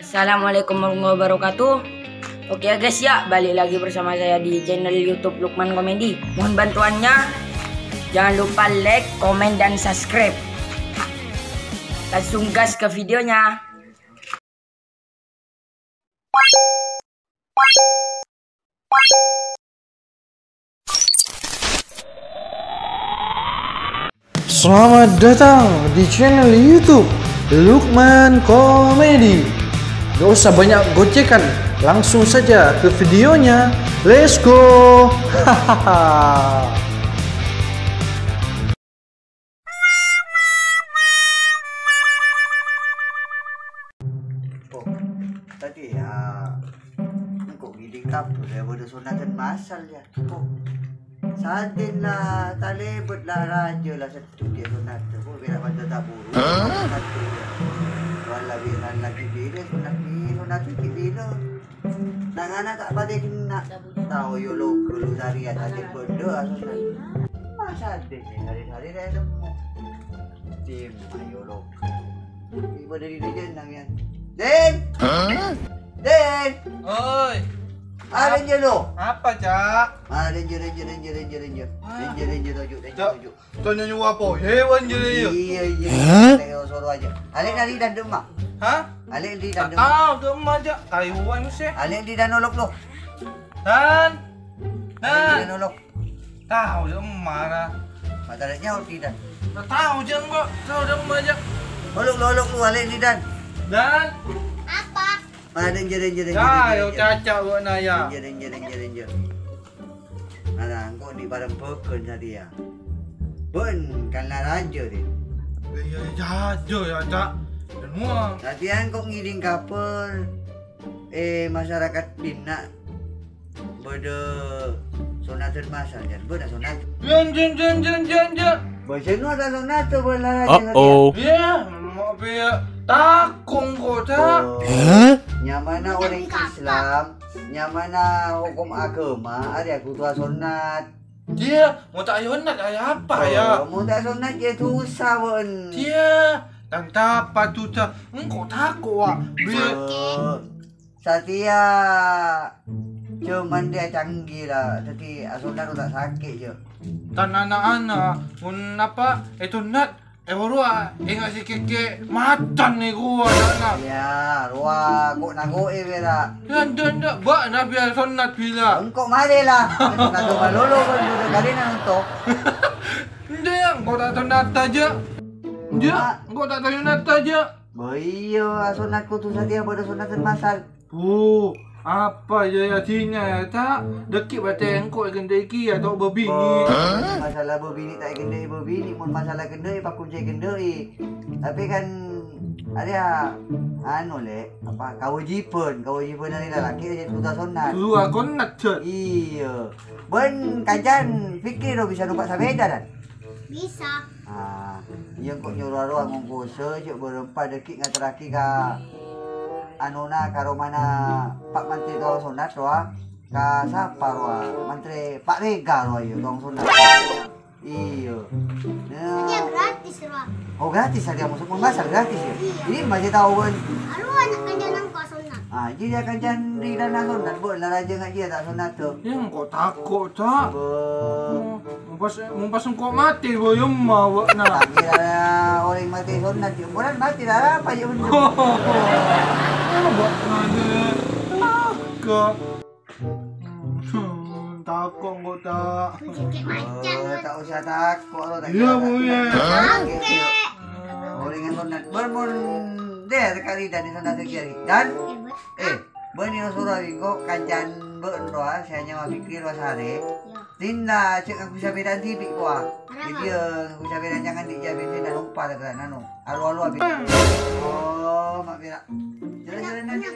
Assalamualaikum warahmatullahi wabarakatuh. Oke ya guys ya, balik lagi bersama saya di channel YouTube Lukman Komedi. Mohon bantuannya, jangan lupa like, komen, dan subscribe. Langsung gas ke videonya. Selamat datang di channel YouTube Lukman Komedi. Gak usah banyak gocekan, langsung saja ke videonya. Let's go. Hahaha. Tadi ya, kok gini kapur ya, bodoh sunatan masal ya. Kok sadin lah, talebut lah raja lah satu dia sunat tu. Kok bila pada tak buru. Sunat tu ya. Walau bila lagi bila sunat tu bila. Nang anak tak balik nak tahu yo lokal dari atas bodoh sunat. Masa sadin ni hari-hari dah temu. Tim yo lokal. Ibu dari dia nang yang. Den! Den! Oi, Ada je lo. apa Cak? Ranger. Tunjuk. Tanya nyu apa? Hewan je dia. Iya. Tengok suruh aja. Alik dari dan demak. Hah? Alik di Tak dan demak. tahu ke emak Cak. Taiwan mesti. Alik di dan nolok lo. Dan. Alik di dan nolok. Tahu je emak lah. Mataranya di dan. Tak tahu je enggak. Tahu je emak Cak. Nolok lu alik di dan. Dan. Ranger. Ayo Caca buat naya. Ranger. Mana kau di barang pokok tadi ya. Pun kan lah raja dia. Ya jajo ya Cak. Dan uang. Latihan kok ngiring kapal masyarakat Bina pada sunatun masal jan pada sunat. Jan. Bosen ada sunat tu bola raja. Ya, mau biar takung kok Cak. Nyamana orang Islam, nyamana hukum agama, ada kutua sunat. Dia mau tak ayonat ayah apa ya? Mau tak sunat je tu usah pun. Dia dan dapat tu Cak. Engkau takut wak. Biar Satya cuman dia canggih lah, jadi sunat tu tak sakit je. dan anak-anak pun apa itu nat orang ingat si keke macan ni gua anak. Ya, ruah kok nago vera. Dan bak nak biar sunat bila. Engkau mari lah. Sunat tu malolo pun sudah kali nak untuk. Dia kau tak sunat aja. Dia kau tak sunat aja. Boyo, sunatku tu Satya pada sunatan masal. Apa je ya tina tak dekik batai engkau gendai ki atau berbini. Masalah berbini tak gendai berbini, mun masalah gendai pak kunci gendai. Tapi kan ada anu le, apa kewajiban dari lelaki jadi sudah sunat. Tu aku nak cek. Iya. Ben kajan fikir lo bisa numpak sepeda dan? Bisa. Yang kok nyuruh ngongko sejak berempat dekik ngateraki ka anuna karo mana Pak Menteri tolong sunat roa ka sapa roa Menteri Pak Rega roa yo tolong sunat. Iya. Dia gratis roa. Oh gratis dia masuk masal gratis ya. Ini masih tahu kan. Alu anak kanjanan kau sunat. Jadi dia akan jadi dana sunat boleh raja ngak dia tak sunat tu. Yang kau takut tak? Mumpas engkau mati boy emma wak nak. Tak kira orang mati sunat je. Bukan mati dah apa je benda. Buat ada takut kau tak. Kucing macam. Tak usah takut lo tak. Ya boleh. Orang yang sunat bermun dia sekali dan sunat sekali dan beni surari kok kancan beunroa saya nyawa pikir wasare. Tinda cek aku bisa beda TV kuah. Jadi aku bisa beda jangan dijamin dan lupa kan anu. Alu habis. Oh, mak beda. Jalan nanti.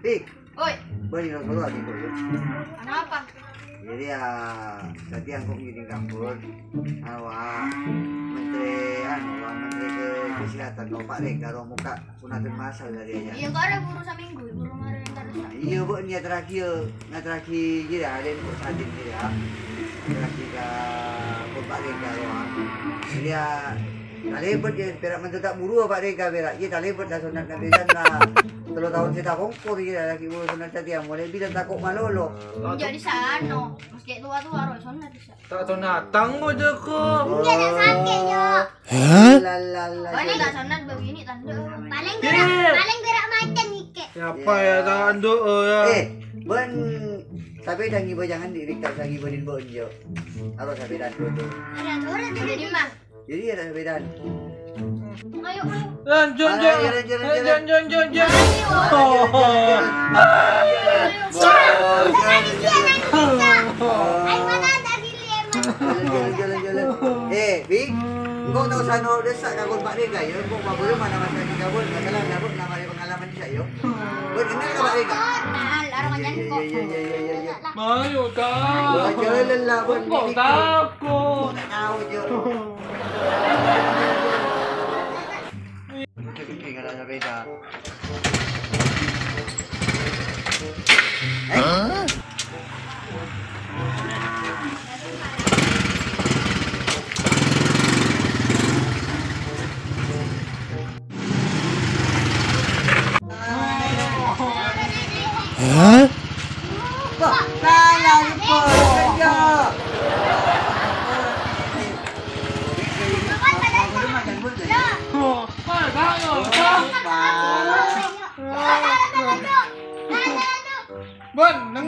Dik, Oi, beri lo keluar gitu. kenapa? Jadi ya, tadi aku gini kampur, awak menteri kesehatan kau Pak Rek karo muka sunatun masal dari aja. Iya kok ada buru seminggu, buru kemarin yang terus. Iya bu, niat terakhir jadi ada yang kok sadin jadi ya. Terakhir ke Pak Rek karo. Jadi ya, talibet ya, perak mentu tak buru Pak Rek perak. Iya talibet dah sunat nabilan lah. 3 tahun kita kongkor ya lagi buru sunat tadi yang mulai bilang takut malolo. Jadi sano, meski tua-tua harus sunat bisa. Tak tunatang mo aja ko. Iya ada sakit yo. Lalala. Paling nggak sunat begini tanda. Paling gerak macam ike. Siapa ya tando ya? Ben sabi dangi ba jangan dirikta sa gibadin ba unyo. Aro sabi dan tuh. Ada orang jadi mah. Jadi ada sabi dan. Ayo. Jon. Ayo mana tadi Jalan. Bing. Engkau tahu sano desak kagul Pak Rega ya. Engkau mabulu mana masa ni kagul. Masalah labut nama dia pengalaman dia yo. Ben ini ka Pak Rega. Nah, larang aja kok. Iya. Mayo ta. Jalan lah ben. Kok takut? Tak tahu je. Mungkin kalau ada beda. Bon, nang.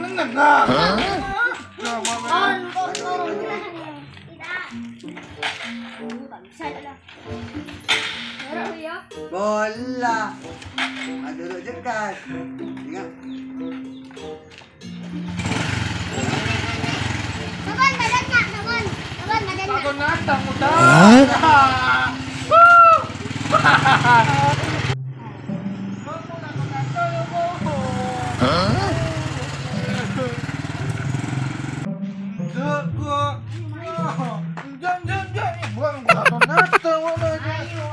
Bola. Duduk cerdas. Ingat. Saban badannya, saban. Saban badannya. Tak tunatang mo ta. Jangan. Buang tak tunatang mo na. Ayo,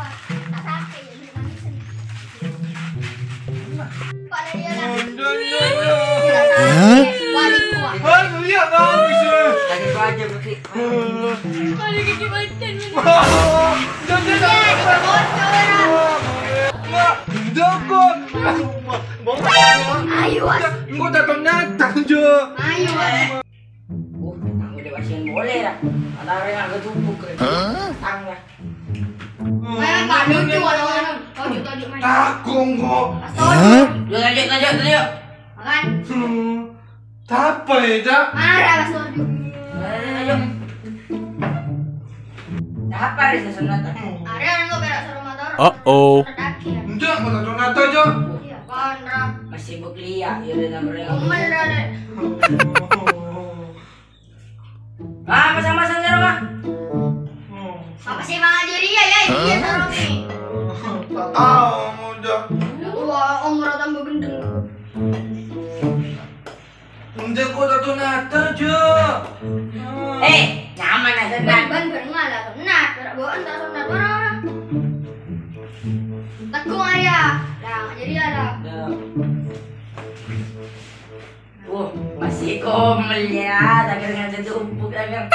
tak sakit ya, jadi manusia. Pada dia lah. Balik kuat. Aduh, ya nangis. Lagi ko aja berarti. Balik ke badan. Jangan. Ayo, Mo tak tunatang jo. ayo. Ang dewasian boleh dah. Ada orang yang ketumpuk ke. Tang lah. Main tak lucu orang-orang. Tajuk main. Takung ko. Lanjut. Makan. Tapa ya? Marah pas tajuk. Lanjut. Apa rin sa sunat? Ada yang nggak berak sarung motor. Uh-oh. Terkaki. Enggak, mo tak tunatang jo. Iya, kontra. Masih buklia, yun na mereka. Umel dah. Pasang-pasang sa rumah. Apa sih bang aja dia ya? Iya sarung nih. Tak tahu mo jo. Wah, umur tambah gendeng. Enggak, ko tak tunatang jo. Nyaman na sunat. Ban berengal lah sunat. Berak bawaan tak sunat orang. Tekung aja. Dah, jadi ada. Masih komel ya, tagar nga sa tumpok tagar.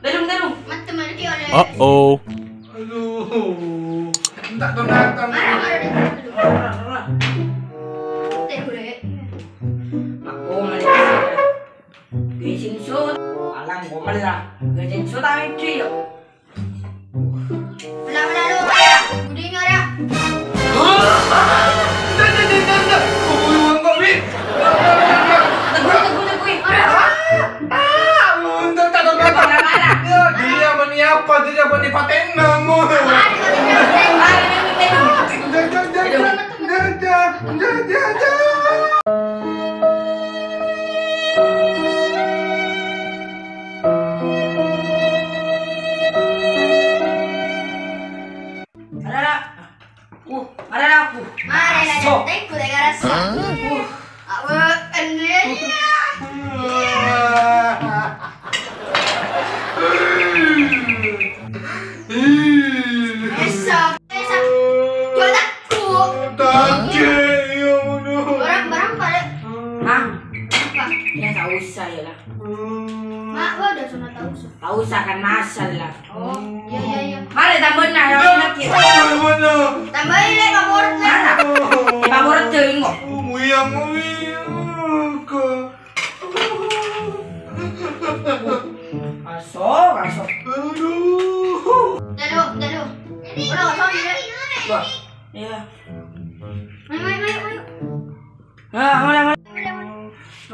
Dalong, Dalong. Macam mana dia oleh? Uh-oh. Aduh. Tak tunatang. Marah dia. Teh boleh. Ako maligaya. Gaysin suit. Alam ko mala. Gaysin suit ang triyo. Wala lu. Budi nga dah. Jangan. Kuyuan ko, Bi. Tagoy. Enggak, tak tunatang. Ya, dia meniapa, dia menipatenang mo. Ada aku. Mari lah So. jantai ku dengar rasa. Aku endenya. Esok. Jodohku. Tadi ya udah. Barang-barang pada. Hah? Apa? Ya tak usah ya lah. Mak, gua udah sunat tahu. Tak usah kan masal lah. Oh, iya. Mari tambah nah yang nakit. Mana? Tambahin deh favorit lah. Mana? Favorit tengok. Uyang Masuk. Aduh. Dalu. Udah kosong deh. Wah. Iya. Mayu. Ah, mulai.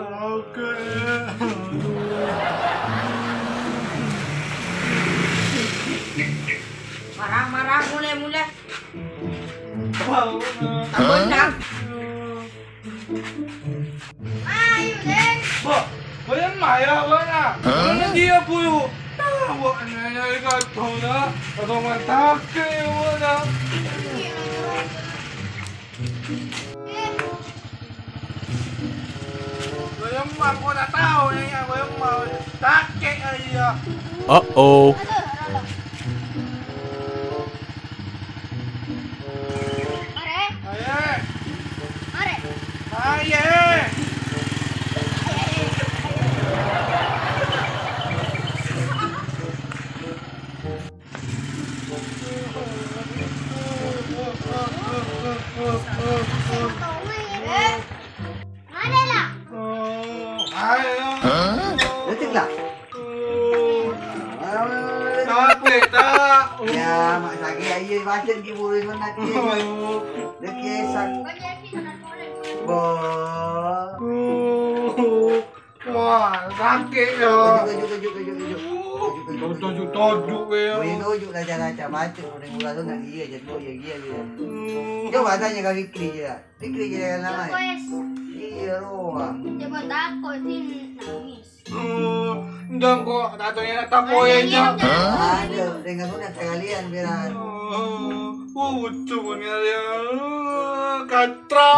Oke. Marah mulai. Tambah nak. Mayu deh. Ba, bayan maya na. Ano dia po yun? Tawa na niya ikaw na. Ako matake mo na. Bayan mo ako na tao niya. Bayan mo. Take ay. Uh-oh. Mare. Aye. Mare lah. Letik lah. Sakit tak? Ya, mak sakit aja macam di bulu sunat dia. Dekat sak. Bo. Wah, sakit ya. Tujuk. Tojuk ya. Boleh tujuk lah cara macam orang mula tu nak dia je tu dia. Coba tanya kau Fikri je lah. Fikri je kan nama. Iya roh. Coba takut sih nangis. Enggak kok, tatonya tapoy aja. Ada dengan sunat sekalian biar. Lucu punya dia. Katra.